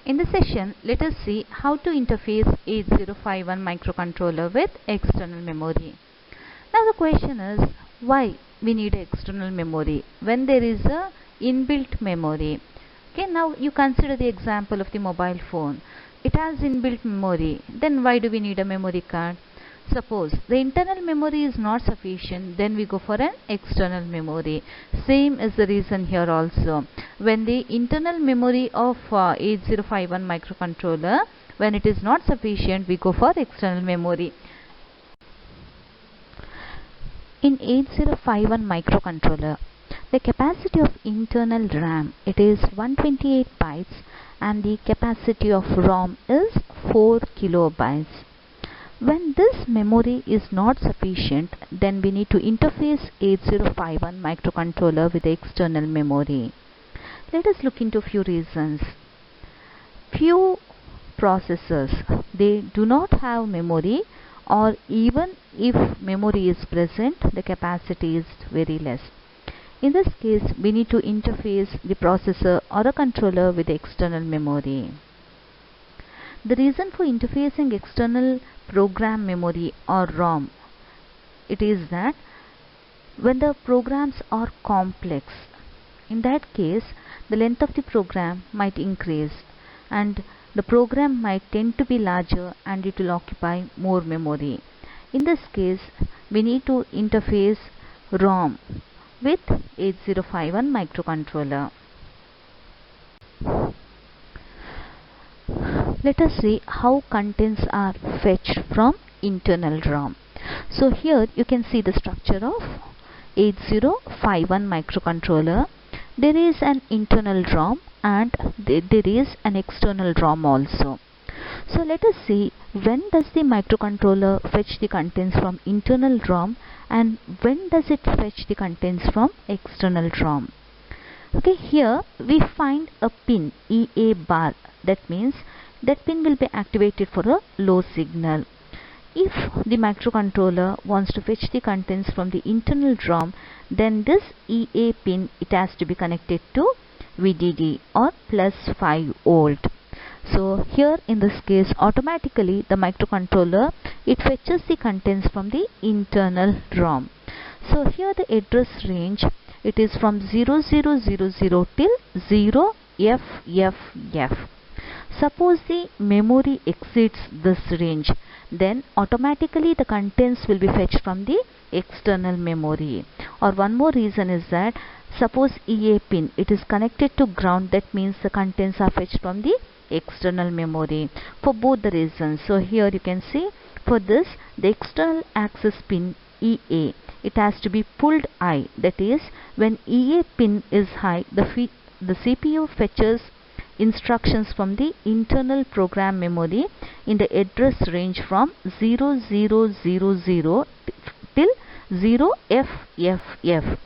In this session, let us see how to interface 8051 microcontroller with external memory. Now the question is, why we need external memory when there is a inbuilt memory? Okay, now you consider the example of the mobile phone. It has inbuilt memory. Then why do we need a memory card? Suppose the internal memory is not sufficient, then we go for an external memory. Same is the reason here also. When the internal memory of 8051 microcontroller, when it is not sufficient, we go for external memory. In 8051 microcontroller, the capacity of internal RAM, it is 128 bytes and the capacity of ROM is 4 kilobytes. When this memory is not sufficient, then we need to interface 8051 microcontroller with the external memory. Let us look into few reasons. Few processors, they do not have memory, or even if memory is present, the capacity is very less. In this case, we need to interface the processor or a controller with the external memory. The reason for interfacing external program memory or ROM, it is that when the programs are complex, in that case the length of the program might increase and the program might tend to be larger and it will occupy more memory. In this case, we need to interface ROM with 8051 microcontroller. Let us see how contents are fetched from internal ROM. So here you can see the structure of 8051 microcontroller. There is an internal ROM and there is an external ROM also. So let us see when does the microcontroller fetch the contents from internal ROM and when does it fetch the contents from external ROM. Okay, here we find a pin EA bar. That means that pin will be activated for a low signal. If the microcontroller wants to fetch the contents from the internal ROM, then this EA pin, it has to be connected to VDD or plus 5 volt. So here in this case, automatically the microcontroller, it fetches the contents from the internal ROM. So here the address range, it is from 0000 till 0FFF. Suppose the memory exceeds this range, then automatically the contents will be fetched from the external memory. Or one more reason is that suppose EA pin, it is connected to ground, that means the contents are fetched from the external memory, for both the reasons. So here you can see, for this the external access pin EA, it has to be pulled high. That is, when EA pin is high, the CPU fetches instructions from the internal program memory in the address range from 0000 till 0FFF.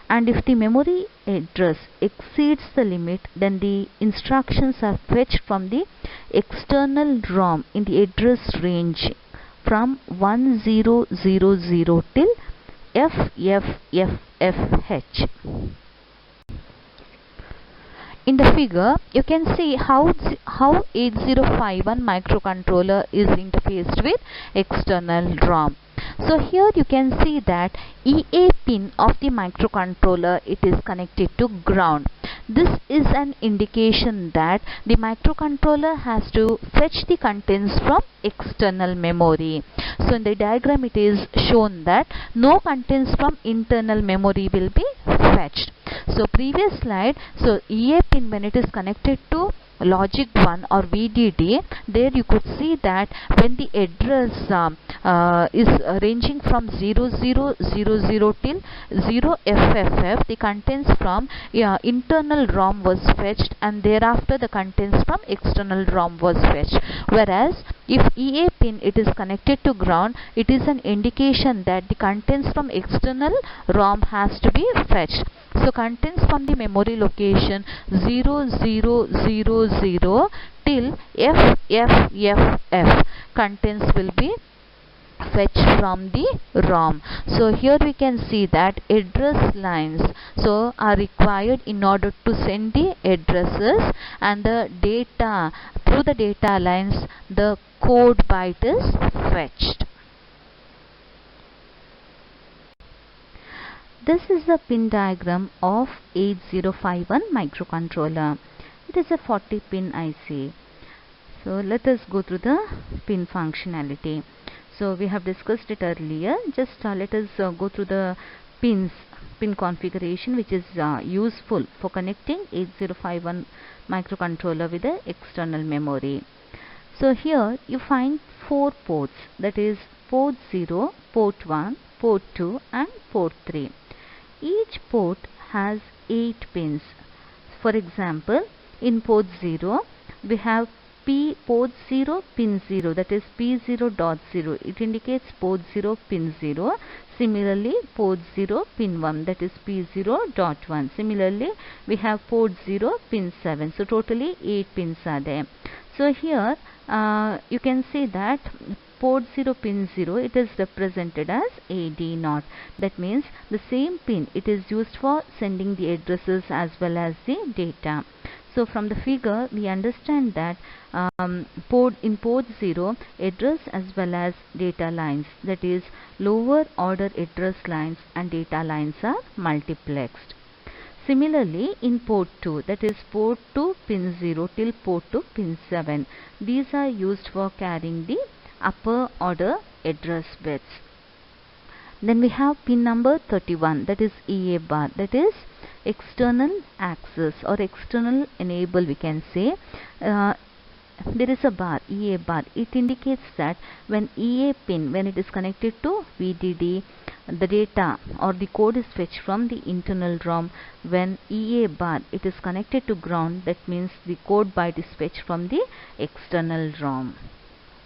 And if the memory address exceeds the limit, then the instructions are fetched from the external ROM in the address range from 1000 till FFFH. In the figure, you can see how 8051 microcontroller is interfaced with external ROM. So here you can see that EA pin of the microcontroller, it is connected to ground. This is an indication that the microcontroller has to fetch the contents from external memory. So in the diagram it is shown that no contents from internal memory will be fetched. So previous slide, so EA pin, when it is connected to logic 1 or VDD, there you could see that when the address is ranging from 0000 till 0FFF, the contents from internal ROM was fetched and thereafter the contents from external ROM was fetched. Whereas if EA pin, it is connected to ground, it is an indication that the contents from external ROM has to be fetched. So contents from the memory location 0000 till FFFF, contents will be fetch from the ROM. So here we can see that address lines are required in order to send the addresses, and the data through the data lines the code byte is fetched. This is the pin diagram of 8051 microcontroller. It is a 40 pin IC. So let us go through the pin functionality. So we have discussed it earlier. Just let us go through the pin configuration, which is useful for connecting 8051 microcontroller with the external memory. So here you find 4 ports, that is port 0, port 1, port 2 and port 3. Each port has 8 pins. For example, in port 0 we have port 0 pin 0, that is P0.0. It indicates port 0 pin 0. Similarly, port 0 pin 1, that is P0.1. Similarly, we have port 0 pin 7. So totally 8 pins are there. So here you can see that port 0 pin 0, it is represented as AD0. That means the same pin, it is used for sending the addresses as well as the data. So from the figure we understand that in port 0 address as well as data lines, that is lower order address lines and data lines are multiplexed. Similarly, in port 2, that is port 2 pin 0 till port 2 pin 7, these are used for carrying the upper order address bits. Then we have pin number 31, that is EA bar, that is external access or external enable, we can say. There is a bar, EA bar. It indicates that when EA pin, when it is connected to VDD, the data or the code is fetched from the internal ROM. When EA bar, it is connected to ground, that means the code byte is fetched from the external ROM.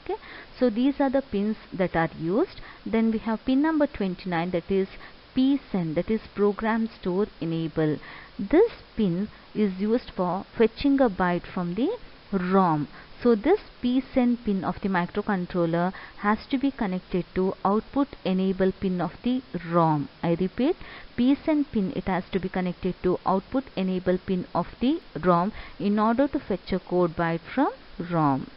Okay, so these are the pins that are used. Then we have pin number 29, that is PSEN, that is program store enable. This pin is used for fetching a byte from the ROM. So this PSEN pin of the microcontroller has to be connected to output enable pin of the ROM. I repeat, PSEN pin, it has to be connected to output enable pin of the ROM in order to fetch a code byte from ROM.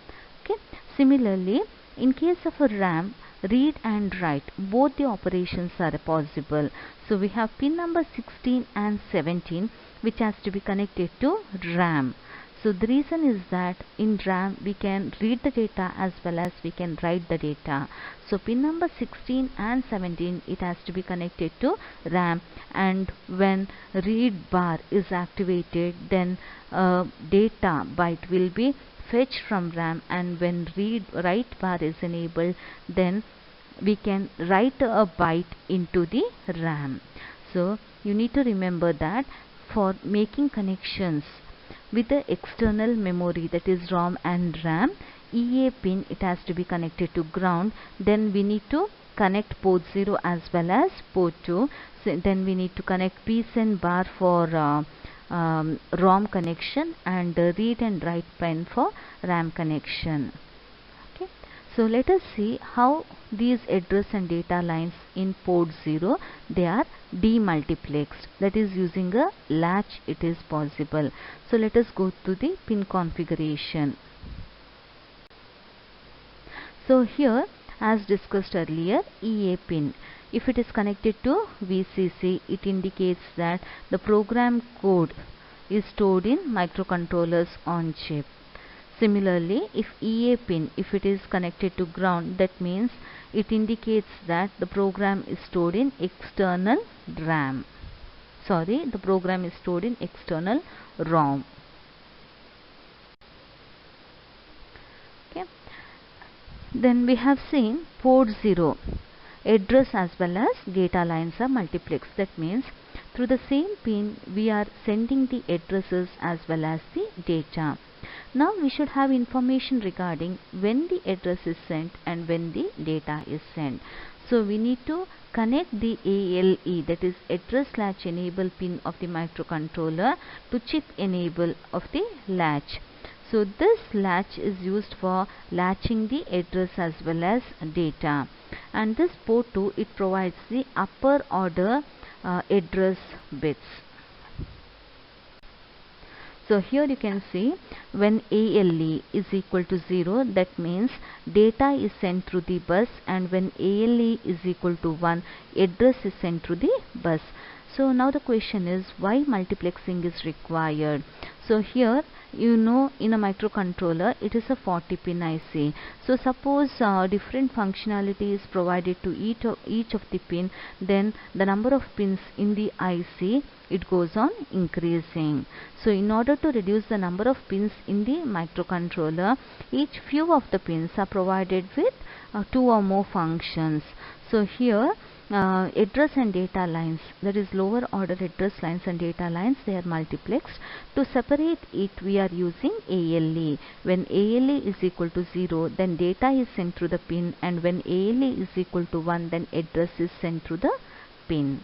Okay. Similarly, in case of a RAM, read and write, both the operations are possible. So we have pin number 16 and 17, which has to be connected to RAM. So the reason is that in RAM we can read the data as well as we can write the data. So pin number 16 and 17, it has to be connected to RAM, and when read bar is activated, then data byte will be fetched from RAM, and when write bar is enabled, then we can write a byte into the RAM. So you need to remember that for making connections with the external memory, that is ROM and RAM, EA pin, it has to be connected to ground. Then we need to connect port 0 as well as port 2. So then we need to connect PSEN bar for ROM connection and read and write pin for RAM connection. Okay. So let us see how these address and data lines in port 0, they are demultiplexed, that is using a latch it is possible. So let us go to the pin configuration. So here, as discussed earlier, EA pin, if it is connected to VCC, it indicates that the program code is stored in microcontrollers on chip. Similarly, if EA pin, if it is connected to ground, that means it indicates that the program is stored in external RAM. Sorry, the program is stored in external ROM. Okay. Then we have seen port 0. Address as well as data lines are multiplexed. That means through the same pin we are sending the addresses as well as the data. Now we should have information regarding when the address is sent and when the data is sent. So we need to connect the ALE, that is address latch enable pin of the microcontroller, to chip enable of the latch. So this latch is used for latching the address as well as data, and this port 2, it provides the upper order address bits. So here you can see when ALE is equal to 0, that means data is sent through the bus, and when ALE is equal to 1, address is sent through the bus. So now the question is, why multiplexing is required? So here, you know, in a microcontroller it is a 40 pin IC. So suppose different functionality is provided to each of the pin, then the number of pins in the IC, it goes on increasing. So in order to reduce the number of pins in the microcontroller, each few of the pins are provided with 2 or more functions. So here address and data lines, that is lower order address lines and data lines, they are multiplexed. To separate it, we are using ALE. When ALE is equal to 0, then data is sent through the pin, and when ALE is equal to 1, then address is sent through the pin.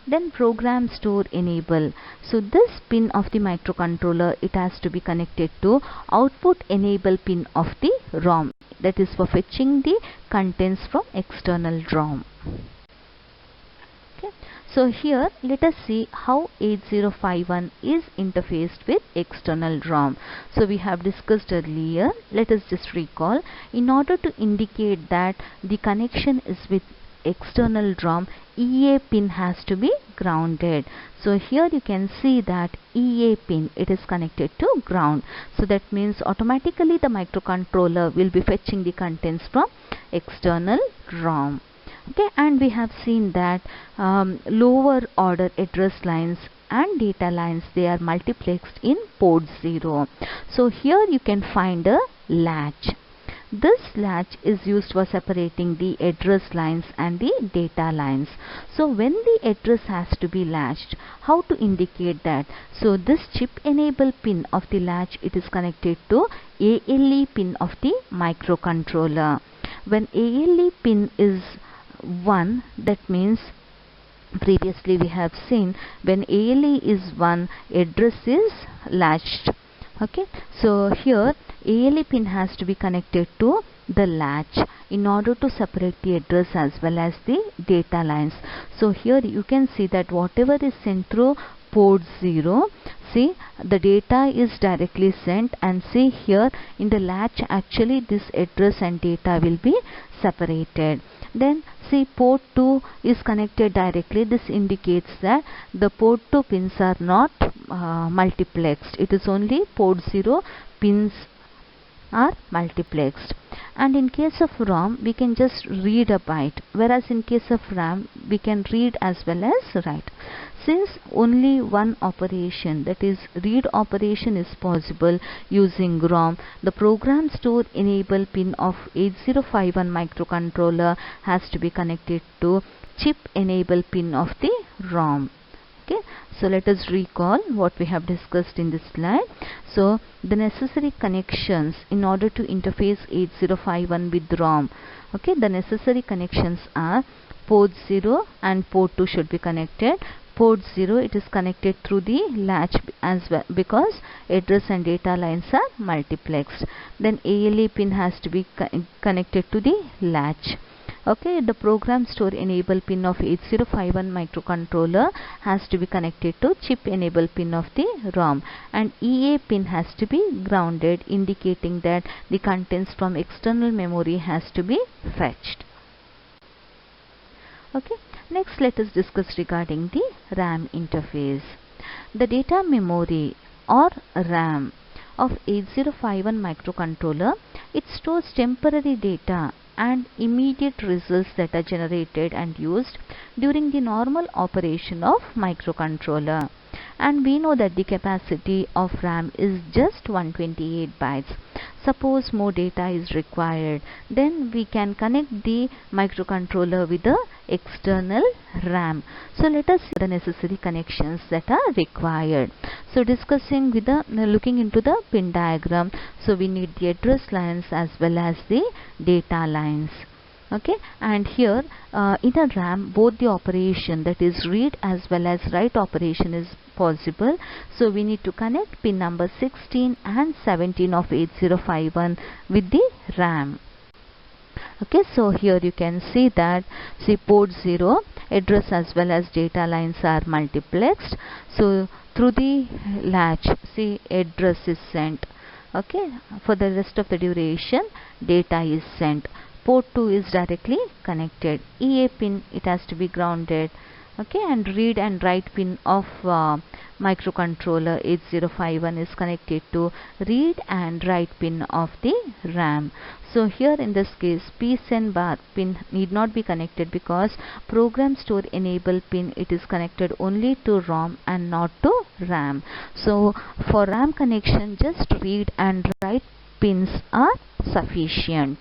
Then program store enable. So this pin of the microcontroller, it has to be connected to output enable pin of the ROM, that is for fetching the contents from external ROM. So here let us see how 8051 is interfaced with external ROM. So we have discussed earlier, let us just recall. In order to indicate that the connection is with external ROM, EA pin has to be grounded. So here you can see that EA pin, it is connected to ground. So that means automatically the microcontroller will be fetching the contents from external ROM. Okay, and we have seen that lower order address lines and data lines, they are multiplexed in port 0. So here you can find a latch. This latch is used for separating the address lines and the data lines. So when the address has to be latched, how to indicate that? So this chip enable pin of the latch, it is connected to ALE pin of the microcontroller. When ALE pin is 1, that means previously we have seen when ALE is 1, address is latched. Okay, so here ALE pin has to be connected to the latch in order to separate the address as well as the data lines. So here you can see that whatever is sent through port 0, see the data is directly sent, and see here in the latch actually this address and data will be separated. Then see port 2 is connected directly. This indicates that the port 2 pins are not multiplexed. It is only port 0 pins are multiplexed. And in case of ROM, we can just read a byte, whereas in case of RAM, we can read as well as write. Since only one operation, that is read operation, is possible using ROM, the program store enable pin of 8051 microcontroller has to be connected to chip enable pin of the ROM. Okay, so let us recall what we have discussed in this slide. So the necessary connections in order to interface 8051 with ROM, okay, the necessary connections are port 0 and port 2 should be connected. Port 0, it is connected through the latch as well, because address and data lines are multiplexed. Then ALE pin has to be connected to the latch. Okay, the program store enable pin of 8051 microcontroller has to be connected to chip enable pin of the ROM, and EA pin has to be grounded, indicating that the contents from external memory has to be fetched. Okay, next let us discuss regarding the RAM interface. The data memory or RAM of 8051 microcontroller, it stores temporary data and immediate results that are generated and used during the normal operation of microcontroller. And we know that the capacity of RAM is just 128 bytes. Suppose more data is required, then we can connect the microcontroller with the external RAM. So let us see the necessary connections that are required. So discussing with the looking into the pin diagram, so we need the address lines as well as the data lines. Okay, and here in a RAM both the operation, that is read as well as write operation, is possible. So we need to connect pin number 16 and 17 of 8051 with the RAM. Okay, so here you can see that, see, port 0 address as well as data lines are multiplexed. So through the latch, see, address is sent. Okay, for the rest of the duration data is sent. Port 2 is directly connected. EA pin, it has to be grounded. Okay, and read and write pin of microcontroller 8051 is connected to read and write pin of the RAM. So here in this case psend bar pin need not be connected, because program store enable pin, it is connected only to ROM and not to RAM. So for RAM connection just read and write pins are sufficient.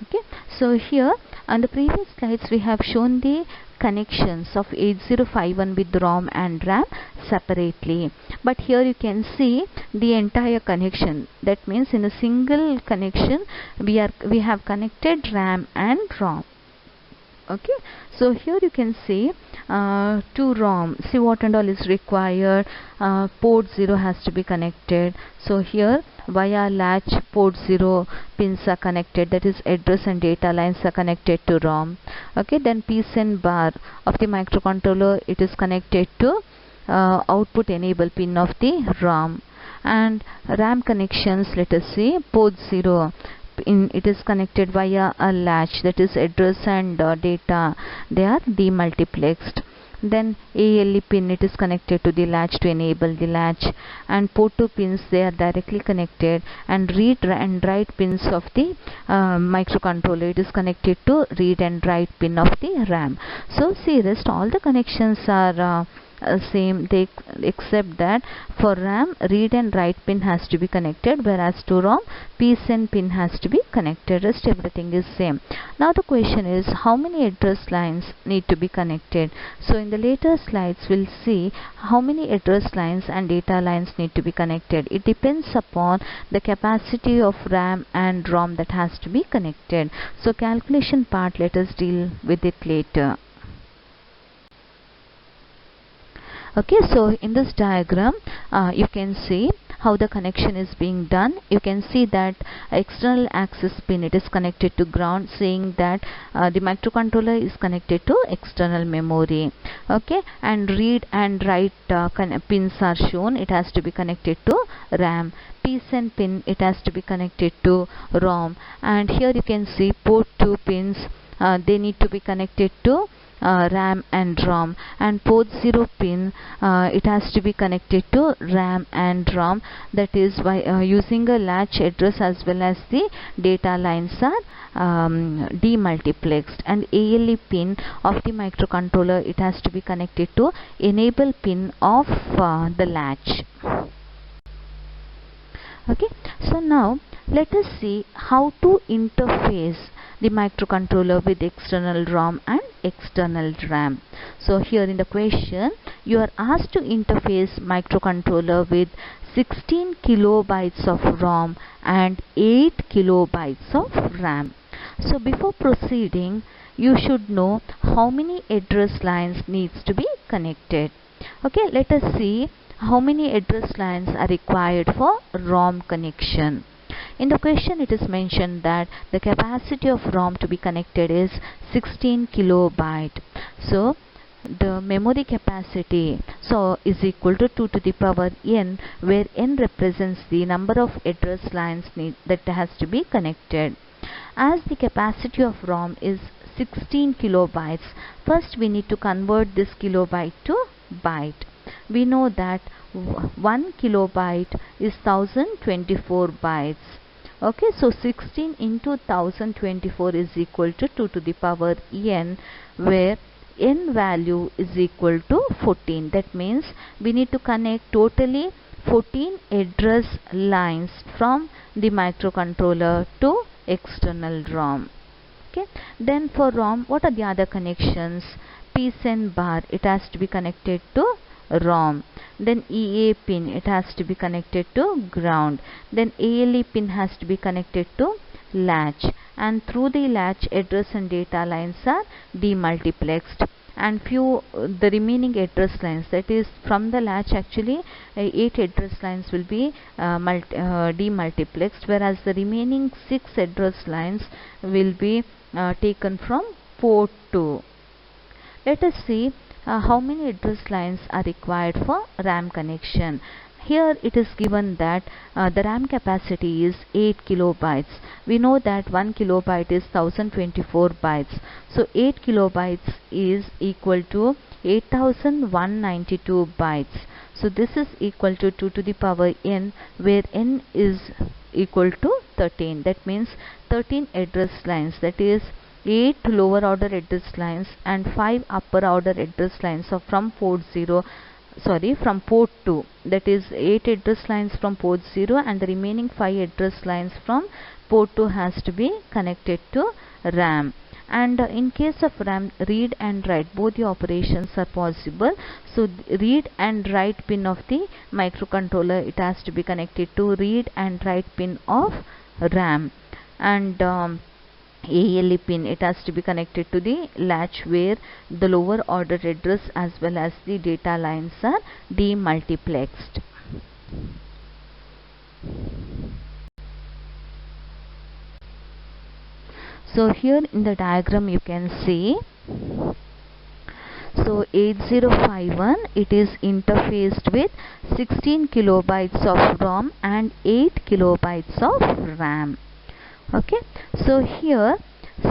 Okay, so here on the previous slides we have shown the connections of 8051 with ROM and RAM separately, but here you can see the entire connection. That means in a single connection we have connected RAM and ROM. Okay, so here you can see to ROM, see what and all is required. Port 0 has to be connected, so here via latch port 0 pins are connected, that is address and data lines are connected to ROM. Okay, then psend bar of the microcontroller, it is connected to output enable pin of the ROM. And RAM connections, let us see, port 0 it is connected via a latch, that is address and data, they are demultiplexed. Then ALE pin, it is connected to the latch to enable the latch, and port 2 pins, they are directly connected, and read and write pins of the microcontroller, it is connected to read and write pin of the RAM. So see, rest all the connections are same, they except that for RAM read and write pin has to be connected, whereas to ROM psend pin has to be connected. Rest everything is same. Now the question is, how many address lines need to be connected? So in the later slides we'll see how many address lines and data lines need to be connected. It depends upon the capacity of RAM and ROM that has to be connected. So calculation part, let us deal with it later. Okay, so in this diagram you can see how the connection is being done. You can see that external access pin, it is connected to ground, saying that the microcontroller is connected to external memory. Okay, and read and write pins are shown, it has to be connected to RAM. psend pin, it has to be connected to ROM. And here you can see port 2 pins, they need to be connected to RAM and ROM, and port 0 pin, it has to be connected to RAM and ROM, that is by using a latch address as well as the data lines are demultiplexed. And ALE pin of the microcontroller, it has to be connected to enable pin of the latch. Okay, so now let us see how to interface the microcontroller with external ROM and external RAM. So here in the question you are asked to interface microcontroller with 16 kilobytes of ROM and 8 kilobytes of RAM. So before proceeding, you should know how many address lines needs to be connected. Okay, let us see how many address lines are required for ROM connection. In the question it is mentioned that the capacity of ROM to be connected is 16 kilobyte. So the memory capacity is equal to 2 to the power n, where n represents the number of address lines that has to be connected. As the capacity of ROM is 16 kilobytes, first we need to convert this kilobyte to byte. We know that 1 kilobyte is 1024 bytes. Okay, so 16 into 1024 is equal to 2 to the power n, where n value is equal to 14. That means we need to connect totally 14 address lines from the microcontroller to external ROM. Okay, then for ROM, what are the other connections? psend bar, it has to be connected to ROM. Then EA pin, it has to be connected to ground. Then ALE pin has to be connected to latch. and through the latch address and data lines are demultiplexed, and the remaining address lines, that is from the latch actually 8 address lines will be demultiplexed, whereas the remaining 6 address lines will be taken from port 2. Let us see how many address lines are required for RAM connection. Here it is given that the RAM capacity is 8 kilobytes. We know that 1 kilobyte is 1024 bytes. So 8 kilobytes is equal to 8192 bytes. So this is equal to 2 to the power n, where n is equal to 13. That means 13 address lines, that is 8 lower order address lines and 5 upper order address lines are from port 2, that is 8 address lines from port 0 and the remaining 5 address lines from port 2 has to be connected to RAM. And in case of RAM, read and write, both the operations are possible. So read and write pin of the microcontroller, it has to be connected to read and write pin of RAM, and ALE pin, it has to be connected to the latch where the lower order address as well as the data lines are demultiplexed. So here in the diagram you can see, so 8051, it is interfaced with 16 kilobytes of ROM and 8 kilobytes of RAM. Okay, so here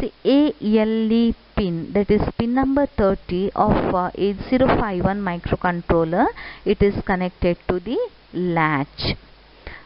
see ALE pin, that is pin number 30 of 8051 microcontroller, it is connected to the latch.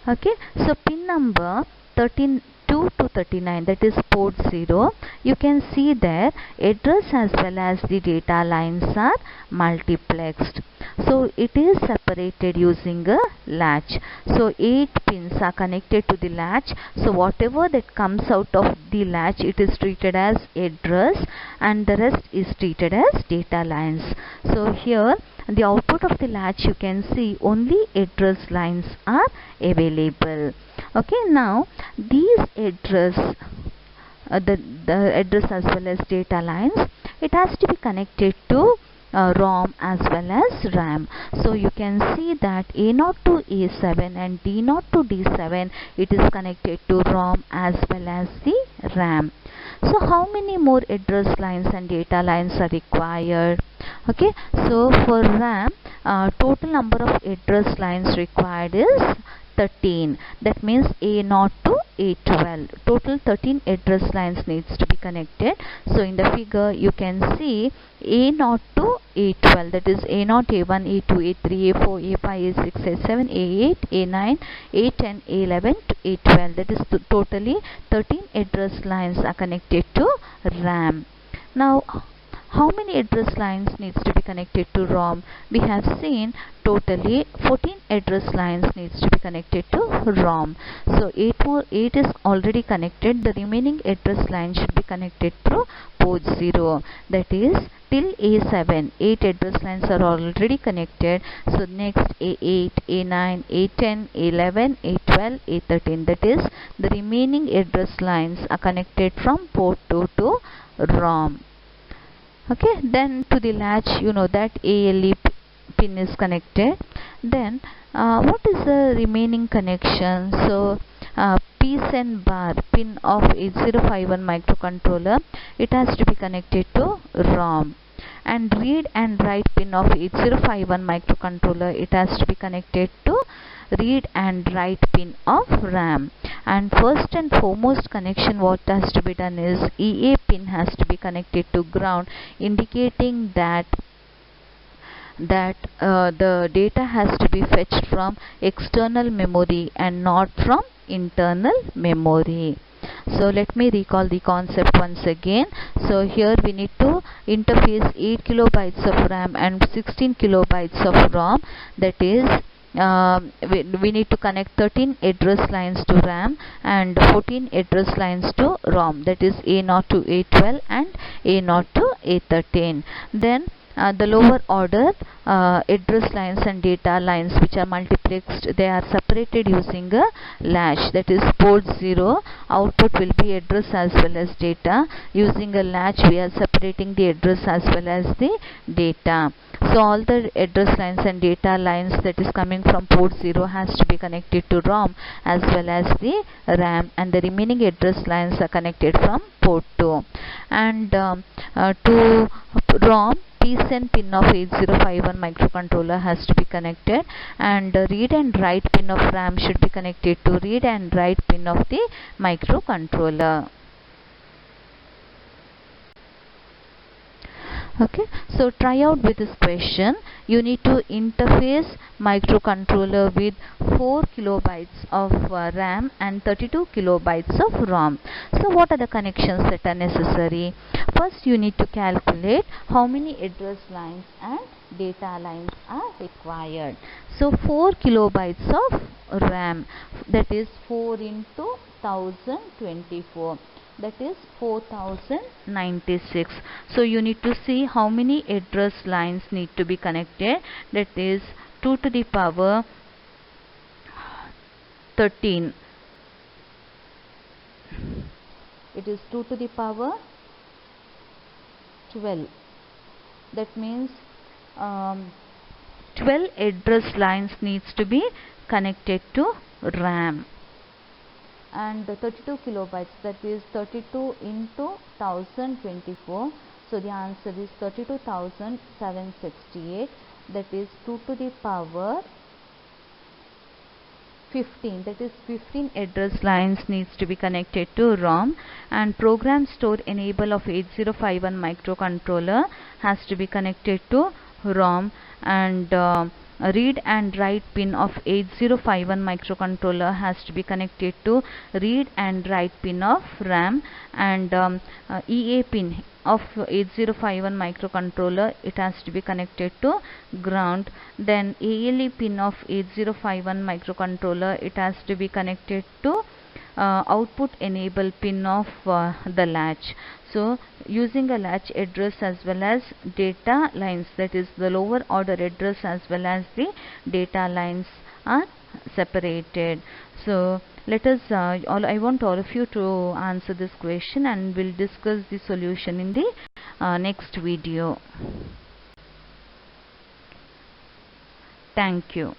Okay, so pin number 32 to 39, that is port 0, you can see there address as well as the data lines are multiplexed. So it is separated using a latch. So 8 pins are connected to the latch. So whatever that comes out of the latch, it is treated as address and the rest is treated as data lines. So here the output of the latch, you can see only address lines are available. Okay, now these address the address as well as data lines, it has to be connected to ROM as well as RAM. So you can see that A0 to A7 and D0 to D7, it is connected to ROM as well as the RAM. So how many more address lines and data lines are required? Okay, so for RAM, total number of address lines required is 13. That means A0 to A12. Total 13 address lines needs to be connected. So in the figure you can see A0 to A12, that is A0, A1, A2, A3, A4, A5, A6, A7, A8, A9, A10, A11 to A12. That is totally 13 address lines are connected to RAM. Now how many address lines needs to be connected to ROM? We have seen totally 14 address lines needs to be connected to ROM. So 8 is already connected. The remaining address line should be connected through port 0. That is till A7. 8 address lines are already connected. So next A8, A9, A10, A11, A12, A13. That is the remaining address lines are connected from port 2 to ROM. Okay, then to the latch, you know that ALE pin is connected. Then what is the remaining connection? So PSEN bar pin of 8051 microcontroller, it has to be connected to ROM, and read and write pin of 8051 microcontroller, it has to be connected to read and write pin of RAM. And first and foremost connection what has to be done is EA pin has to be connected to ground, indicating that the data has to be fetched from external memory and not from internal memory. So let me recall the concept once again. So here we need to interface 8 kilobytes of RAM and 16 kilobytes of ROM, that is we need to connect 13 address lines to RAM and 14 address lines to ROM, that is A0 to A12 and A0 to A13. Then the lower order address lines and data lines which are multiplexed, they are separated using a latch. That is port 0 output will be address as well as data. Using a latch we are separating the address as well as the data. So all the address lines and data lines that is coming from port 0 has to be connected to ROM as well as the RAM, and the remaining address lines are connected from port 2. And to ROM, PSEN pin of 8051 microcontroller has to be connected, and read and write pin of RAM should be connected to read and write pin of the microcontroller. Okay, so try out with this question. You need to interface microcontroller with 4 kilobytes of RAM and 32 kilobytes of ROM. So what are the connections that are necessary? First you need to calculate how many address lines and data lines are required. So 4 kilobytes of RAM, that is 4 into 1024, that is 4096. So you need to see how many address lines need to be connected, that is 2 to the power 13, it is 2 to the power 12, that means 12 address lines needs to be connected to RAM. And 32 kilobytes, that is 32 into 1024, so the answer is 32,768, that is 2 to the power 15, that is 15 address lines needs to be connected to ROM. And program store enable of 8051 microcontroller has to be connected to ROM, and read and write pin of 8051 microcontroller has to be connected to read and write pin of RAM, and EA pin of 8051 microcontroller, it has to be connected to ground. Then ALE pin of 8051 microcontroller, it has to be connected to output enable pin of the latch. So using a latch address as well as data lines, that is the lower order address as well as the data lines are separated. So let us I want all of you to answer this question, and we'll discuss the solution in the next video. Thank you.